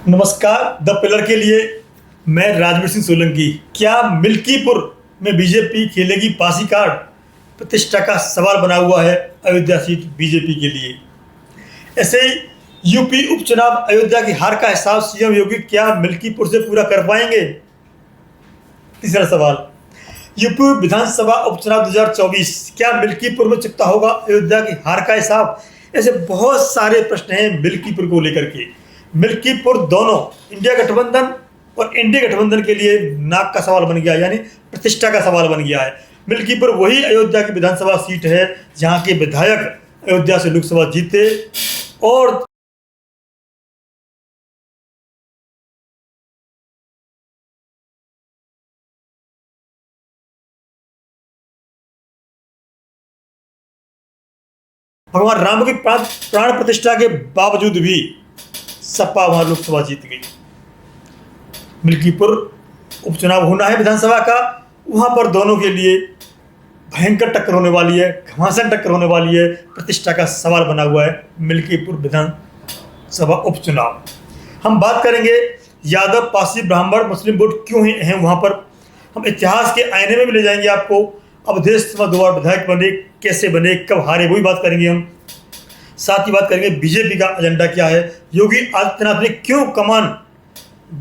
नमस्कार। The pillar के लिए मैं राजवीर सिंह सोलंकी। क्या मिल्कीपुर में बीजेपी खेलेगी पासी कार्ड? प्रतिष्ठा का सवाल बना हुआ है अयोध्या सीट बीजेपी के लिए। ऐसे ही यूपी उपचुनाव अयोध्या की हार का हिसाब सीएम योगी क्या मिल्कीपुर से पूरा कर पाएंगे? तीसरा सवाल, यूपी विधानसभा उपचुनाव 2024 क्या मिल्कीपुर में चुकता होगा अयोध्या की हार का हिसाब? ऐसे बहुत सारे प्रश्न हैं मिल्कीपुर को लेकर के। मिल्कीपुर दोनों इंडिया गठबंधन और एनडीए गठबंधन के लिए नाक का सवाल बन गया, यानी प्रतिष्ठा का सवाल बन गया है। मिल्कीपुर वही अयोध्या की विधानसभा सीट है जहां के विधायक अयोध्या से लोकसभा जीते और भगवान राम की प्राण प्रतिष्ठा के बावजूद भी सपा वहां लोकसभा जीत गई। मिल्कीपुर उपचुनाव होना है विधानसभा का, वहां पर दोनों के लिए भयंकर टक्कर होने वाली है, घमासान टक्कर होने वाली है। प्रतिष्ठा का सवाल बना हुआ है मिल्कीपुर विधानसभा उपचुनाव। हम बात करेंगे यादव, पासी, ब्राह्मण, मुस्लिम वोट क्यों ही अहम वहां पर। हम इतिहास के आईने में भी ले जाएंगे आपको। अवधेश में 2 बार विधायक बने, कैसे बने, कब हारे, वही बात करेंगे हम। साथ ही बात करेंगे बीजेपी का एजेंडा क्या है, योगी आदित्यनाथ ने क्यों कमान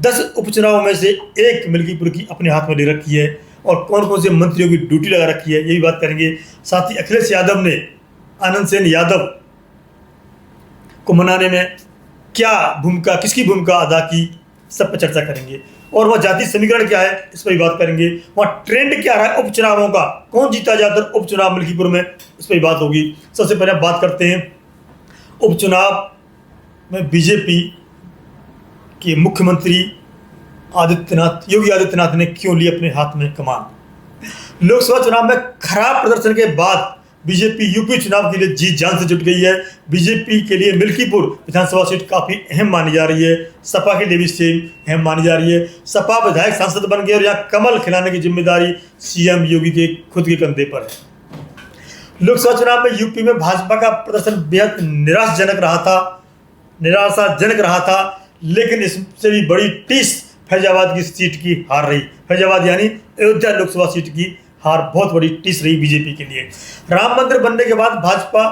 10 उपचुनावों में से एक मिल्कीपुर की अपने हाथ में ले रखी है और कौन कौन से मंत्रियों की ड्यूटी लगा रखी है, यही बात करेंगे। साथ ही अखिलेश यादव ने आनंद सेन यादव को मनाने में क्या भूमिका, किसकी भूमिका अदा की, सब पर चर्चा करेंगे। और वह जाति समीकरण क्या है, इस पर भी बात करेंगे। वहाँ ट्रेंड क्या रहा है उपचुनावों का, कौन जीता ज़्यादातर उपचुनाव मिल्कीपुर में, इस पर भी बात होगी। सबसे पहले बात करते हैं उपचुनाव में बीजेपी के मुख्यमंत्री योगी आदित्यनाथ ने क्यों ली अपने हाथ में कमान। लोकसभा चुनाव में खराब प्रदर्शन के बाद बीजेपी यूपी चुनाव के लिए जी जान से जुट गई है। बीजेपी के लिए मिल्कीपुर विधानसभा सीट काफ़ी अहम मानी जा रही है, सपा के लिए भी सेम अहम मानी जा रही है। सपा विधायक सांसद बन गए और यहाँ कमल खिलाने की जिम्मेदारी सीएम योगी के खुद के कंधे पर है। लोकसभा चुनाव में यूपी में भाजपा का प्रदर्शन बेहद निराशाजनक रहा था, लेकिन इससे भी बड़ी टीस फैजाबाद की सीट की हार रही। फैजाबाद यानी अयोध्या लोकसभा सीट की हार बहुत बड़ी टीस रही बीजेपी के लिए। राम मंदिर बनने के बाद भाजपा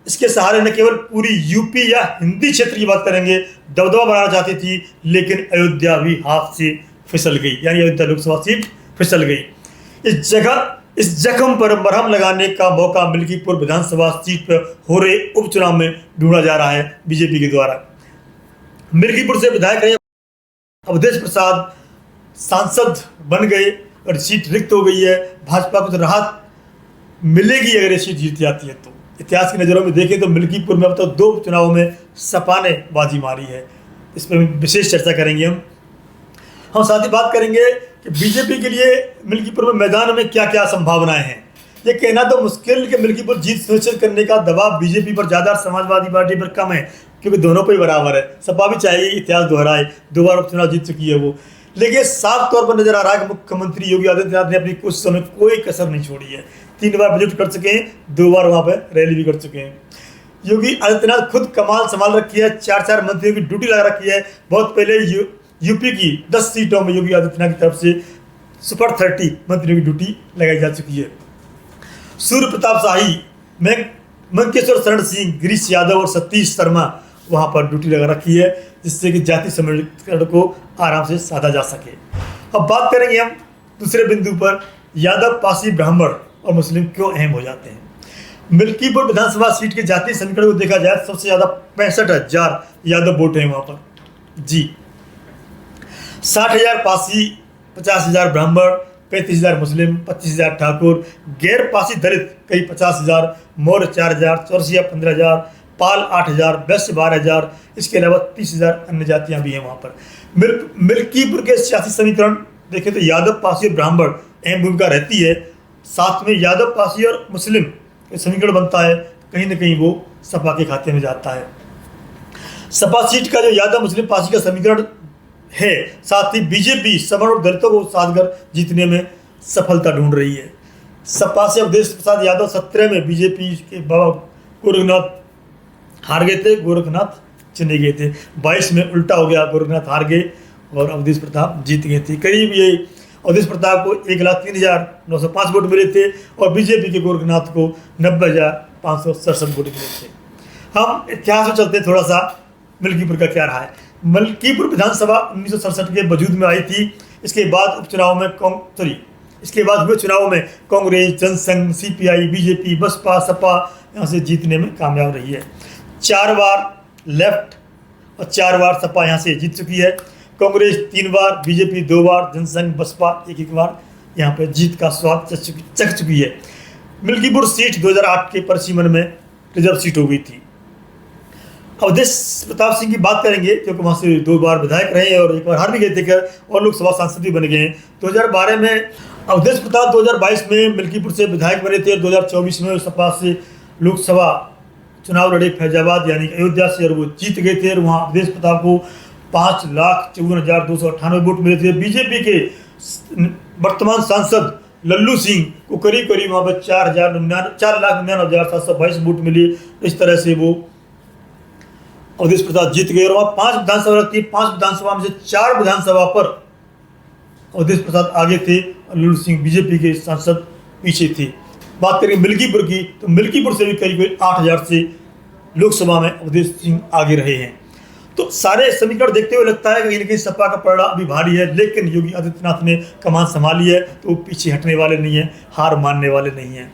इसके सहारे न केवल पूरी यूपी या हिंदी क्षेत्र की बात करेंगे दबदबा बनाना चाहती थी, लेकिन अयोध्या भी हाथ से फिसल गई, यानी अयोध्या लोकसभा सीट फिसल गई। इस जख्म पर मरहम लगाने का मौका मिल्कीपुर विधानसभा सीट पर हो रहे उपचुनाव में ढूंढा जा रहा है बीजेपी के द्वारा। मिल्कीपुर से विधायक रहे अवधेश प्रसाद सांसद बन गए और सीट रिक्त हो गई है। भाजपा को तो राहत मिलेगी अगर ये सीट जीत जाती है तो। इतिहास की नज़रों में देखें तो मिल्कीपुर में अब तो 2 चुनावों में सपा ने बाजी मारी है, इस पर विशेष चर्चा करेंगे हम साथ ही बात करेंगे कि बीजेपी के लिए मिल्कीपुर में मैदान में क्या क्या संभावनाएं हैं। ये कहना तो मुश्किल कि मिल्कीपुर जीत सुनिश्चित करने का दबाव बीजेपी पर ज़्यादा, समाजवादी पार्टी पर कम है, क्योंकि दोनों पर ही बराबर है। सपा भी चाहिए इतिहास दोहराए, 2 बार उपचुनाव जीत चुकी है वो, लेकिन साफ तौर पर नजर आ रहा है कि मुख्यमंत्री योगी आदित्यनाथ ने अपनी कोशिशों में कोई कसर नहीं छोड़ी है। 3 बार विजिट कर चुके हैं, 2 बार वहाँ पर रैली भी कर चुके हैं। योगी आदित्यनाथ खुद कमाल संभाल रखी है, 4 मंत्रियों की ड्यूटी लगा रखी है। बहुत पहले यूपी की 10 सीटों में योगी आदित्यनाथ की तरफ से सुपर 30 मंत्रियों की ड्यूटी लगाई जा चुकी है। सूर्य प्रताप शाही, मंकेश्वर शरण सिंह, गिरीश यादव और सतीश शर्मा वहाँ पर ड्यूटी लगा रखी है, जिससे कि जाति समीकरण को आराम से साधा जा सके। अब बात करेंगे हम दूसरे बिंदु पर, यादव, पासी, ब्राह्मण और मुस्लिम क्यों अहम हो जाते हैं। मिल्कीपुर विधानसभा सीट के जाति समीकरण को देखा जाए सबसे ज़्यादा 65,000 यादव वोट हैं वहाँ पर जी। 60,000 पासी, 50,000 ब्राह्मण, 35,000 मुस्लिम, 25,000 ठाकुर, गैर पासी दलित कई 50,000, मौर्य 4,000, चौरसिया 15,000, पाल 8,000, वैश्य 12,000, इसके अलावा 30,000 अन्य जातियां भी हैं वहाँ पर। मिल्कीपुर के सियासी समीकरण देखें तो यादव, पासी और ब्राह्मण अहम भूमिका रहती है। साथ में यादव, पासी और मुस्लिम समीकरण बनता है, कहीं ना कहीं वो सपा के खाते में जाता है। सपा सीट का जो यादव, मुस्लिम, पासी का समीकरण है, साथ ही बीजेपी सवर्ण और दलितों को साथ कर जीतने में सफलता ढूंढ रही है। सपा से अवधेश प्रसाद यादव 17 में बीजेपी के बाबा गोरखनाथ हार गए थे, गोरखनाथ चुने गए थे। 22 में उल्टा हो गया, गोरखनाथ हार गए और अवधेश प्रताप जीत गए थे। करीब ये अवधेश प्रताप को 1,03,905 वोट मिले थे और बीजेपी के गोरखनाथ को 90,567 वोट मिले थे। हम इतिहास में चलते हैं थोड़ा सा, मिल्कीपुर का क्या रहा है। मिल्कीपुर विधानसभा 1967 के वजूद में आई थी। इसके बाद उपचुनाव में इसके बाद हुए चुनाव में कांग्रेस, जनसंघ, सीपीआई, बीजेपी, बसपा, सपा यहाँ से जीतने में कामयाब रही है। 4 बार लेफ्ट और 4 बार सपा यहाँ से जीत चुकी है। कांग्रेस 3 बार, बीजेपी 2 बार, जनसंघ, बसपा एक बार यहाँ पे जीत का स्वाद चख चुकी है। मिल्कीपुर सीट 2008 के परिसीमन में रिजर्व सीट हो गई थी। अवधेश प्रताप सिंह की बात करेंगे क्योंकि वहाँ से 2 बार विधायक रहे हैं और 1 बार हार भी गए थे और लोकसभा सांसद भी बन गए हैं। 2012 में अवधेश प्रताप 2022 में मिल्कीपुर से विधायक बने थे और 2024 में सपा से लोकसभा चुनाव लड़े फैजाबाद यानी अयोध्या से और वो जीत गए थे और वहाँ अवधेश प्रताप को 5,54,298 वोट मिले थे। बीजेपी के वर्तमान सांसद लल्लू सिंह को करीब वहाँ पर 4,99,722 वोट मिले। इस तरह से वो अवधेश प्रताप जीत गए और वहाँ 5 विधानसभा रखती है। 5 विधानसभा में से 4 विधानसभा पर अवधेश प्रताप आगे थे और लल्लू सिंह बीजेपी के सांसद पीछे थे। बात करें मिल्कीपुर की तो मिल्कीपुर से भी करीब 8,000 से लोकसभा में अवधेश सिंह आगे रहे हैं। तो सारे समीकरण देखते हुए लगता है कि कहीं ना कहीं सपा का पलड़ा अभी भारी है, लेकिन योगी आदित्यनाथ ने कमान संभाली है तो वो पीछे हटने वाले नहीं है, हार मानने वाले नहीं हैं।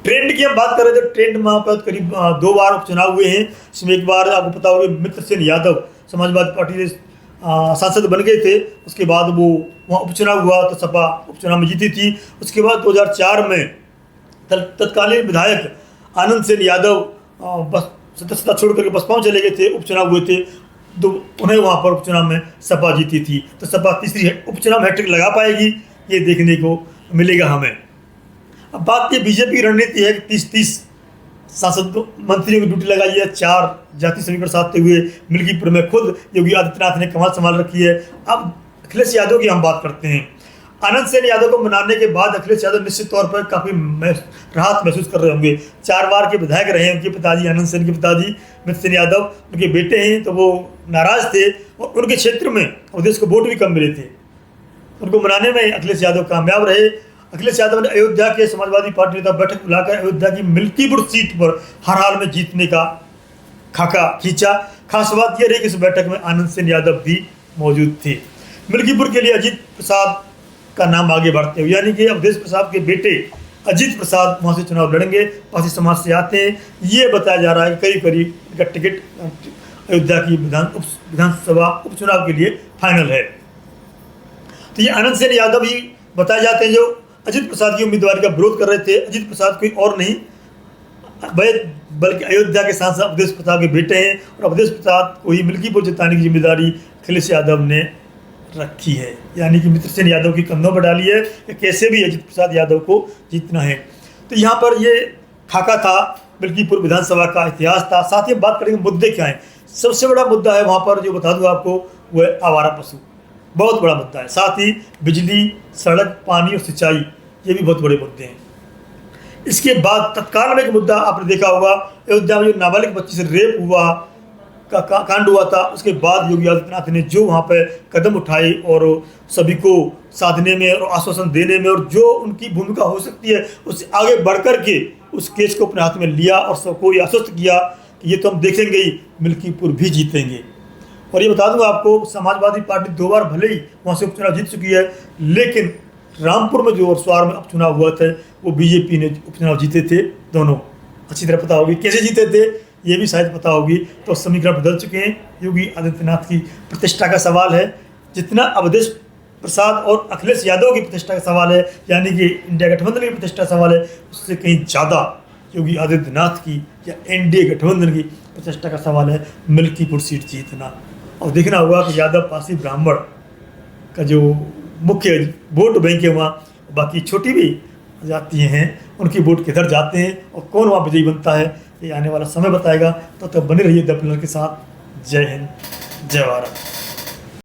ट्रेंड की हम बात करें तो ट्रेंड वहाँ पर करीब 2 बार उपचुनाव हुए हैं। इसमें एक बार आपको पता होगा मित्र सेन यादव समाजवादी पार्टी से सांसद बन गए थे। उसके बाद वो वहाँ उपचुनाव हुआ तो सपा उपचुनाव में जीती थी। उसके बाद 2004 में तत्कालीन विधायक आनंद सेन यादव बस सदस्यता छोड़ करके बसपा में चले गए थे, उपचुनाव हुए थे तो उन्हें वहाँ पर उपचुनाव में सपा जीती थी। तो सपा तीसरी उपचुनाव हैट्रिक लगा पाएगी, ये देखने को मिलेगा हमें। अब बात की बीजेपी रणनीति है कि 30-30 सांसद मंत्रियों की ड्यूटी लगाई है। 4 जाति समीकरण साधते हुए मिल्कीपुर में खुद योगी आदित्यनाथ ने कमान संभाल रखी है। अब अखिलेश यादव की हम बात करते हैं। आनंद सेन यादव को मनाने के बाद अखिलेश यादव निश्चित तौर पर काफ़ी राहत महसूस कर रहे होंगे। 4 बार के विधायक रहे हैं उनके पिताजी, आनंद सेन के पिताजी मित्र सेन यादव, उनके बेटे हैं तो वो नाराज थे और उनके क्षेत्र में अवधेश को वोट भी कम मिले थे। उनको मनाने में अखिलेश यादव कामयाब रहे। अखिलेश यादव ने अयोध्या के समाजवादी पार्टी नेता बैठक बुलाकर अयोध्या की मिल्कीपुर सीट पर हर हाल में जीतने का खाका खींचा। खास बात यह रही कि इस बैठक में आनंद सेन यादव भी मौजूद थे। मिल्कीपुर के लिए अजीत प्रसाद का नाम आगे बढ़ते हुए यानी कि अवधेश प्रसाद के बेटे अजीत प्रसाद वहाँ से चुनाव लड़ेंगे, पासी समाज से आते हैं। ये बताया जा रहा है कि करीब इनका टिकट अयोध्या की विधानसभा उपचुनाव के लिए फाइनल है। तो ये आनंद सेन यादव ही बताए जाते हैं जो अजीत प्रसाद की उम्मीदवारी का विरोध कर रहे थे। अजीत प्रसाद कोई और नहीं बल्कि अयोध्या के सांसद अवधेश प्रसाद के बेटे हैं और अवधेश प्रसाद को ही मिल्कीपुर जिताने की जिम्मेदारी अखिलेश यादव ने रखी है, यानी कि मित्र सेन यादव की कंधों पर डाली है कि कैसे भी अजीत प्रसाद यादव को जीतना है। तो यहाँ पर ये खाका था, मिल्कीपुर विधानसभा का इतिहास था। साथ ही बात करेंगे मुद्दे क्या हैं। सबसे बड़ा मुद्दा है वहाँ पर जो बता दूँ आपको वो है आवारा पशु, बहुत बड़ा मुद्दा है। साथ ही बिजली, सड़क, पानी और सिंचाई, ये भी बहुत बड़े मुद्दे हैं। इसके बाद तत्काल में एक मुद्दा आपने देखा होगा, अयोध्या में जो नाबालिग बच्ची से रेप हुआ का कांड हुआ था, उसके बाद योगी आदित्यनाथ ने जो वहाँ पे कदम उठाए और सभी को साधने में और आश्वासन देने में और जो उनकी भूमिका हो सकती है उससे आगे बढ़कर के उस केस को अपने हाथ में लिया और सबको ये आश्वस्त किया कि ये तो हम देखेंगे ही, मिल्कीपुर भी जीतेंगे। और ये बता दूंगा आपको, समाजवादी पार्टी 2 बार भले ही वहाँ से उपचुनाव जीत चुकी है, लेकिन रामपुर में जो वर्षवार में उपचुनाव हुआ था वो बीजेपी ने उपचुनाव जीते थे। दोनों अच्छी तरह पता होगी कैसे जीते थे, ये भी शायद पता होगी। तो समीकरण बदल चुके हैं। योगी आदित्यनाथ की प्रतिष्ठा का सवाल है जितना अवधेश प्रसाद और अखिलेश यादव की प्रतिष्ठा का सवाल है, यानी कि इंडिया गठबंधन की प्रतिष्ठा का सवाल है, उससे कहीं ज़्यादा योगी आदित्यनाथ की या एनडीए गठबंधन की प्रतिष्ठा का सवाल है मिल्कीपुर सीट जीतना। और देखना होगा कि यादव पासी ब्राह्मण का जो मुख्य वोट बैंक है वहाँ, बाकी छोटी भी जाती हैं उनकी वोट किधर जाते हैं और कौन वहाँ विजयी बनता है, ये आने वाला समय बताएगा। तो तब बने रहिए द पिलर के साथ। जय हिंद, जय भारत।